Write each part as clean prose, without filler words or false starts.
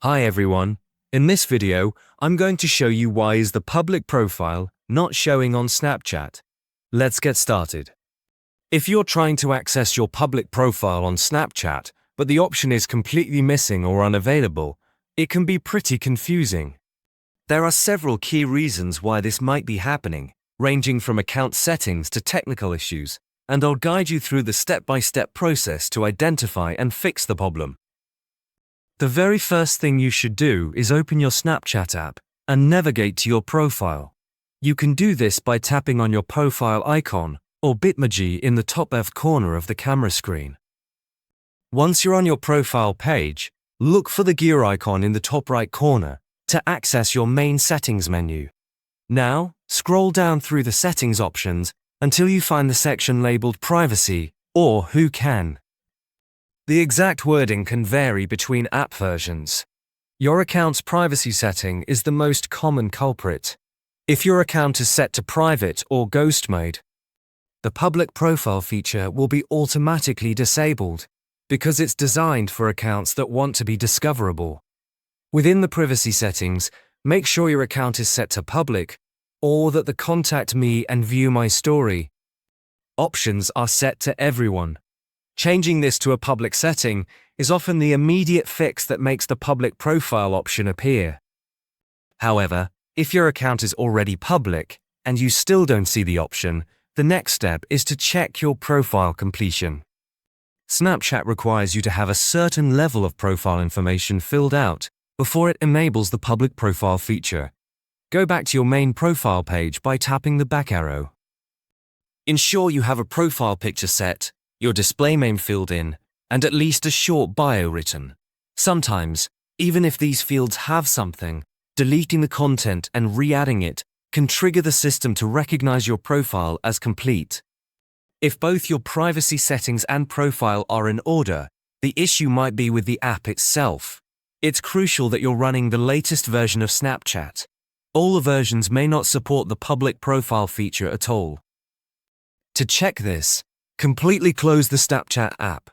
Hi everyone, in this video I'm going to show you why is the public profile not showing on Snapchat. Let's get started. If you're trying to access your public profile on Snapchat but the option is completely missing or unavailable, it can be pretty confusing. There are several key reasons why this might be happening, ranging from account settings to technical issues, and I'll guide you through the step-by-step process to identify and fix the problem. The very first thing you should do is open your Snapchat app and navigate to your profile. You can do this by tapping on your profile icon or Bitmoji in the top left corner of the camera screen. Once you're on your profile page, look for the gear icon in the top right corner to access your main settings menu. Now, scroll down through the settings options until you find the section labeled Privacy or Who Can. The exact wording can vary between app versions. Your account's privacy setting is the most common culprit. If your account is set to private or ghost mode, the public profile feature will be automatically disabled because it's designed for accounts that want to be discoverable. Within the privacy settings, make sure your account is set to public or that the Contact Me and View My Story options are set to everyone. Changing this to a public setting is often the immediate fix that makes the public profile option appear. However, if your account is already public and you still don't see the option, the next step is to check your profile completion. Snapchat requires you to have a certain level of profile information filled out before it enables the public profile feature. Go back to your main profile page by tapping the back arrow. Ensure you have a profile picture set, your display name filled in, and at least a short bio written. Sometimes, even if these fields have something, deleting the content and re-adding it can trigger the system to recognize your profile as complete. If both your privacy settings and profile are in order, the issue might be with the app itself. It's crucial that you're running the latest version of Snapchat. All the versions may not support the public profile feature at all. To check this, completely close the Snapchat app.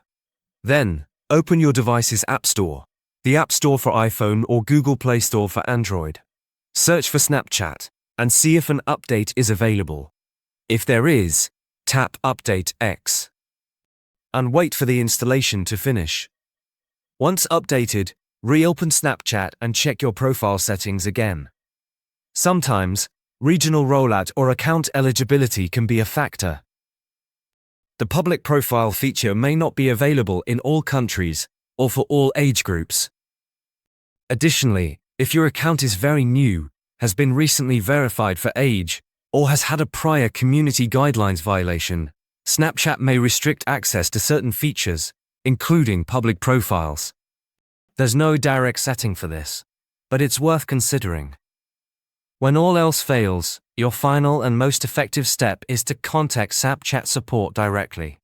Then, open your device's App Store, the App Store for iPhone or Google Play Store for Android. Search for Snapchat and see if an update is available. If there is, tap Update X and wait for the installation to finish. Once updated, reopen Snapchat and check your profile settings again. Sometimes, regional rollout or account eligibility can be a factor. The public profile feature may not be available in all countries or for all age groups. Additionally, if your account is very new, has been recently verified for age, or has had a prior community guidelines violation, Snapchat may restrict access to certain features, including public profiles. There's no direct setting for this, but it's worth considering. When all else fails, your final and most effective step is to contact Snapchat support directly.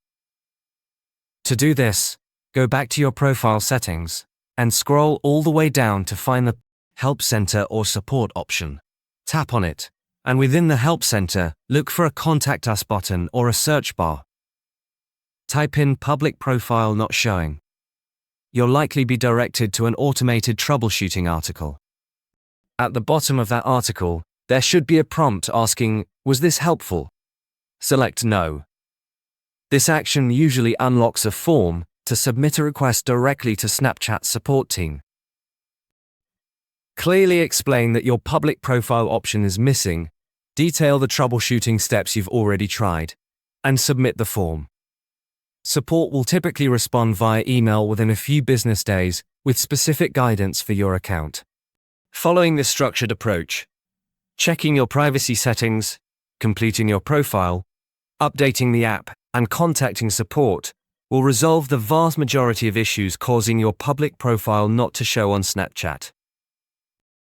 To do this, go back to your profile settings and scroll all the way down to find the Help Center or Support option. Tap on it, and within the Help Center, look for a Contact Us button or a search bar. Type in Public Profile Not Showing. You'll likely be directed to an automated troubleshooting article. At the bottom of that article, there should be a prompt asking, "Was this helpful?" Select No. This action usually unlocks a form to submit a request directly to Snapchat's support team. Clearly explain that your public profile option is missing, detail the troubleshooting steps you've already tried, and submit the form. Support will typically respond via email within a few business days with specific guidance for your account. Following this structured approach, checking your privacy settings, completing your profile, updating the app, and contacting support will resolve the vast majority of issues causing your public profile not to show on Snapchat.